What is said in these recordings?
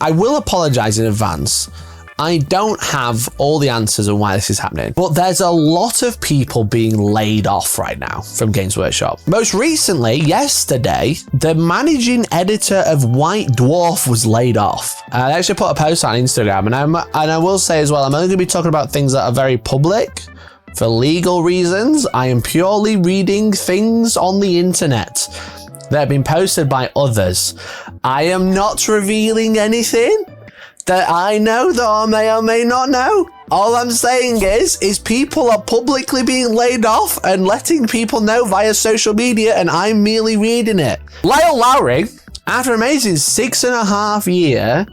I will apologize in advance. I don't have all the answers on why this is happening, but there's a lot of people being laid off right now from Games Workshop. Most recently, yesterday, the managing editor of White Dwarf was laid off. I actually put a post on Instagram, and I will say as well, I'm only going to be talking about things that are very public. For legal reasons, I am purely reading things on the internet that have been posted by others. I am not revealing anything that I know that I may or may not know. All I'm saying is people are publicly being laid off and letting people know via social media, and I'm merely reading it. Lyle Lowry, after an amazing 6.5 year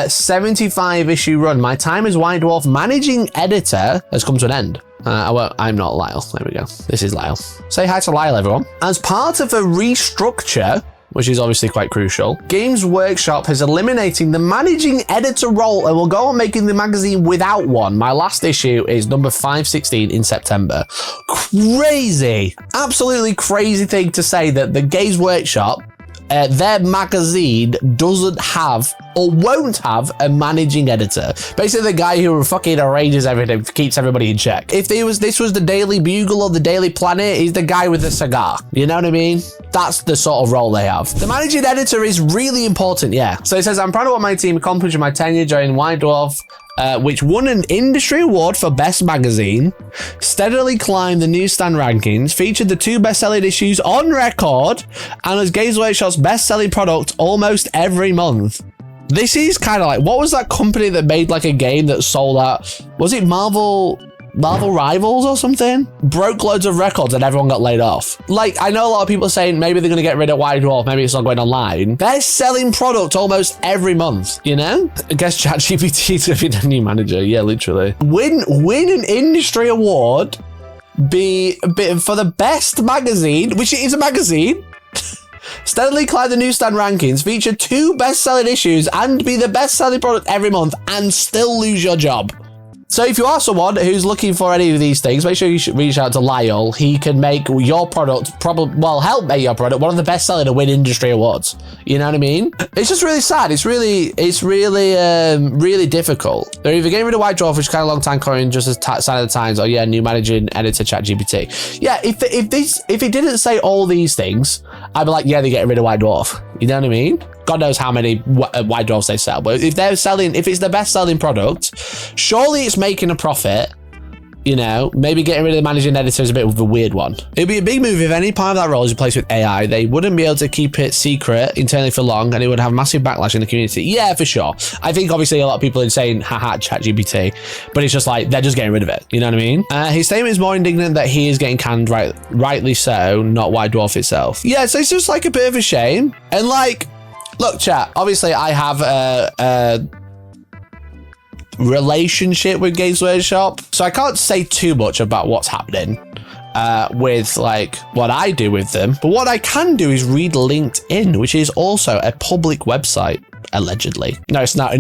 75 issue run, my time as White Dwarf managing editor has come to an end. I'm not Lyle. There we go. This is Lyle. Say hi to Lyle, everyone. As part of a restructure, which is obviously quite crucial, Games Workshop is eliminating the managing editor role and will go on making the magazine without one. My last issue is number 516 in September. Crazy. Absolutely crazy thing to say that the Games Workshop, their magazine doesn't have or won't have a managing editor. Basically the guy who fucking arranges everything, keeps everybody in check. If this was the Daily Bugle or the Daily Planet, he's the guy with the cigar. You know what I mean? That's the sort of role they have. The managing editor is really important, yeah. So it says, I'm proud of what my team accomplished in my tenure during White Dwarf, which won an industry award for Best Magazine, steadily climbed the newsstand rankings, featured the 2 best-selling issues on record, and as Games Workshop's best-selling product almost every month. This is kind of like, what was that company that made like a game that sold out? Was it Marvel Rivals or something? Broke loads of records and everyone got laid off. Like, I know a lot of people are saying maybe they're going to get rid of White Dwarf, maybe it's not going online. They're selling product almost every month, you know? I guess ChatGPT is going to be the new manager. Yeah, literally. Win an industry award, be for the best magazine, which it is a magazine. Steadily climb the newsstand rankings, feature 2 best-selling issues, and be the best-selling product every month, and still lose your job. So if you are someone who's looking for any of these things, make sure you should reach out to Lyle. He can make your product, help make your product one of the best selling to win industry awards. You know what I mean? It's just really sad. It's really difficult. They're either getting rid of White Dwarf, which is kind of a long time coming, just as sign of the times, or yeah, new managing editor ChatGPT. Yeah, if it didn't say all these things, I'd be like, yeah, they're getting rid of White Dwarf. You know what I mean? God knows how many White Dwarfs they sell, but if it's the best selling product, surely it's making a profit. You know, maybe getting rid of the managing editor is a bit of a weird one. It'd be a big move if any part of that role is replaced with AI. They wouldn't be able to keep it secret internally for long, and it would have massive backlash in the community. Yeah, for sure. I think obviously a lot of people are saying, haha, ChatGPT, but it's just like, they're just getting rid of it. You know what I mean? His statement is more indignant that he is getting canned, rightly so, not White Dwarf itself. Yeah, so it's just like a bit of a shame. And like, look, chat, obviously I have a relationship with Games Workshop, so I can't say too much about what's happening with like what I do with them, but what I can do is read LinkedIn, which is also a public website. Allegedly. No, it's not.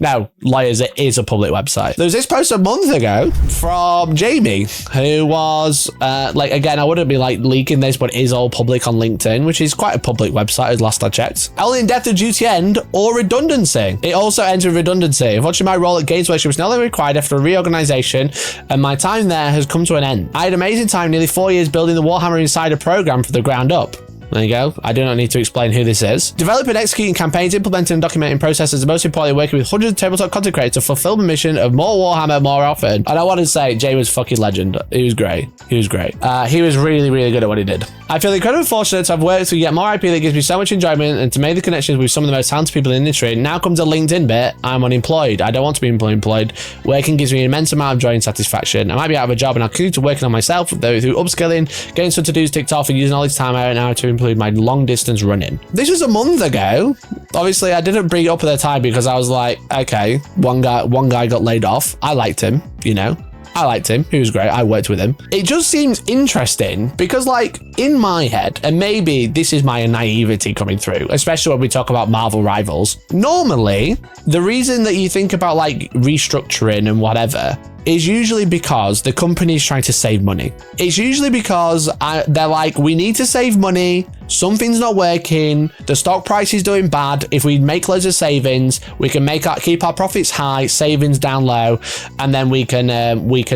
No, liars, it is a public website. There was this post a month ago from Jamie, who was like, again, I wouldn't be like leaking this, but it is all public on LinkedIn, which is quite a public website as last I checked. Only in death of duty end or redundancy. It also ends with redundancy. Unfortunately, my role at Games Workshop is no longer required after a reorganization, and my time there has come to an end. I had an amazing time, nearly 4 years building the Warhammer Insider program from the ground up. There you go. I do not need to explain who this is. Developing and executing campaigns, implementing and documenting processes, and most importantly, working with hundreds of tabletop content creators to fulfill the mission of more Warhammer more often. And I want to say, Jay was fucking legend. He was great. He was great. He was really, really good at what he did. I feel incredibly fortunate to have worked to get more IP that gives me so much enjoyment and to make the connections with some of the most talented people in the industry. Now comes a LinkedIn bit. I'm unemployed. I don't want to be employed. Working gives me an immense amount of joy and satisfaction. I might be out of a job and I'll continue to working on myself though, through upskilling, getting some to-dos ticked off, and using all this time out now to include my long distance running. This was a month ago. Obviously, I didn't bring it up at the time because I was like, okay, one guy got laid off. I liked him, you know. I liked him. He was great. I worked with him. It just seems interesting because, like, in my head, and maybe this is my naivety coming through, especially when we talk about Marvel Rivals, normally, the reason that you think about, like, restructuring and whatever is usually because the company is trying to save money. It's usually because they're like, we need to save money. Something's not working. The stock price is doing bad. If we make loads of savings, we can keep our profits high, savings down low, and then we can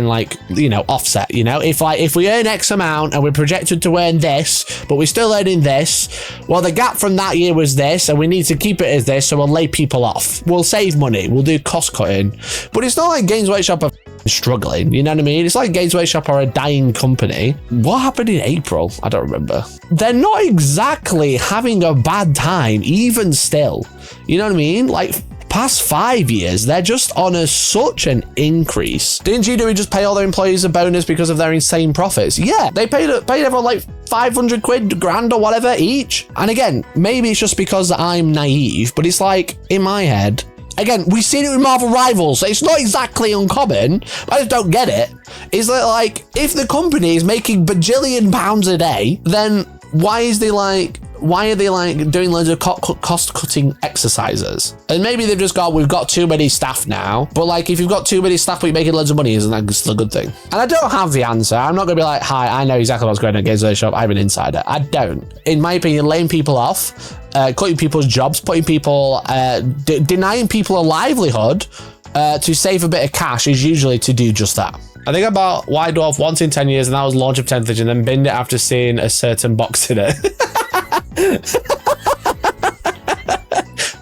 like, you know, offset. You know, if we earn X amount and we're projected to earn this, but we're still earning this, well, the gap from that year was this, and we need to keep it as this, so we'll lay people off. We'll save money. We'll do cost cutting. But it's not like Games Workshop are struggling, you know what I mean? It's like Games Workshop are a dying company. What happened in April? I don't remember. They're not exactly having a bad time, even still. You know what I mean? Like, past 5 years, they're just on such an increase. Didn't GW just pay all their employees a bonus because of their insane profits? Yeah, they paid everyone like 500 quid, grand or whatever each. And again, maybe it's just because I'm naive, but it's like, in my head, again, we've seen it with Marvel Rivals, so it's not exactly uncommon. I just don't get it. Is that like, if the company is making bajillion pounds a day, then why are they like doing loads of cost-cutting exercises? And maybe they've just we've got too many staff now. But like, if you've got too many staff but you're making loads of money, isn't that still a good thing? And I don't have the answer. I'm not going to be like, hi, I know exactly what's going on at Games Workshop. I'm an insider. I don't. In my opinion, laying people off, cutting people's jobs, putting people, denying people a livelihood to save a bit of cash is usually to do just that. I think I bought White Dwarf once in 10 years, and that was launch of 10th edition, and then binned it after seeing a certain box in it.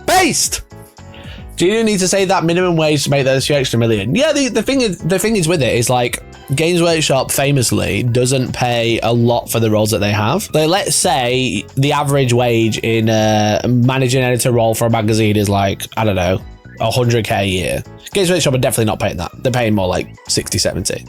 Based! Do you need to save that minimum wage to make those few extra million? Yeah, the thing is with it is like, Games Workshop famously doesn't pay a lot for the roles that they have. Like, let's say the average wage in a managing editor role for a magazine is like, I don't know, 100k a year. Games Workshop are definitely not paying that. They're paying more like 60, 70.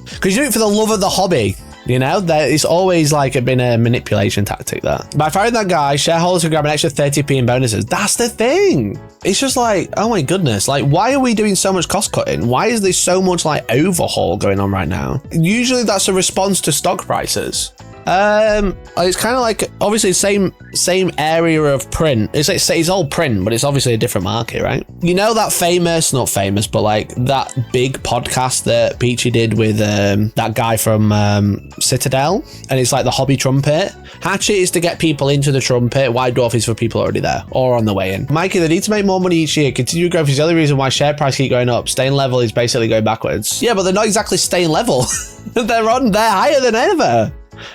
Because you do it for the love of the hobby. You know, it's always like been a manipulation tactic that. By firing that guy, shareholders can grab an extra 30p in bonuses. That's the thing. It's just like, oh my goodness, like, why are we doing so much cost cutting? Why is there so much like overhaul going on right now? Usually that's a response to stock prices. It's kind of like, obviously same area of print. It's all print, but it's obviously a different market, right? You know that not famous, but like that big podcast that Peachy did with that guy from Citadel, and it's like the hobby trumpet. Hatchet is to get people into the trumpet. White Dwarf is for people already there or on the way in. Mikey, they need to make more money each year. Continue growth is the only reason why share price keep going up. Staying level is basically going backwards. Yeah, but they're not exactly staying level. They're higher than ever.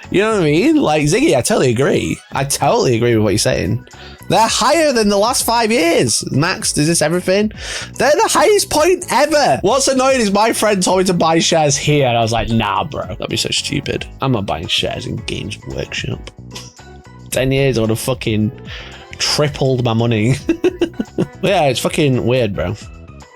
You know what I mean? Like, Ziggy, I totally agree. I totally agree with what you're saying. They're higher than the last 5 years. Max, is this everything? They're the highest point ever. What's annoying is my friend told me to buy shares here, and I was like, nah, bro, that'd be so stupid. I'm not buying shares in Games Workshop. 10 years, I would have fucking tripled my money. Yeah, it's fucking weird, bro.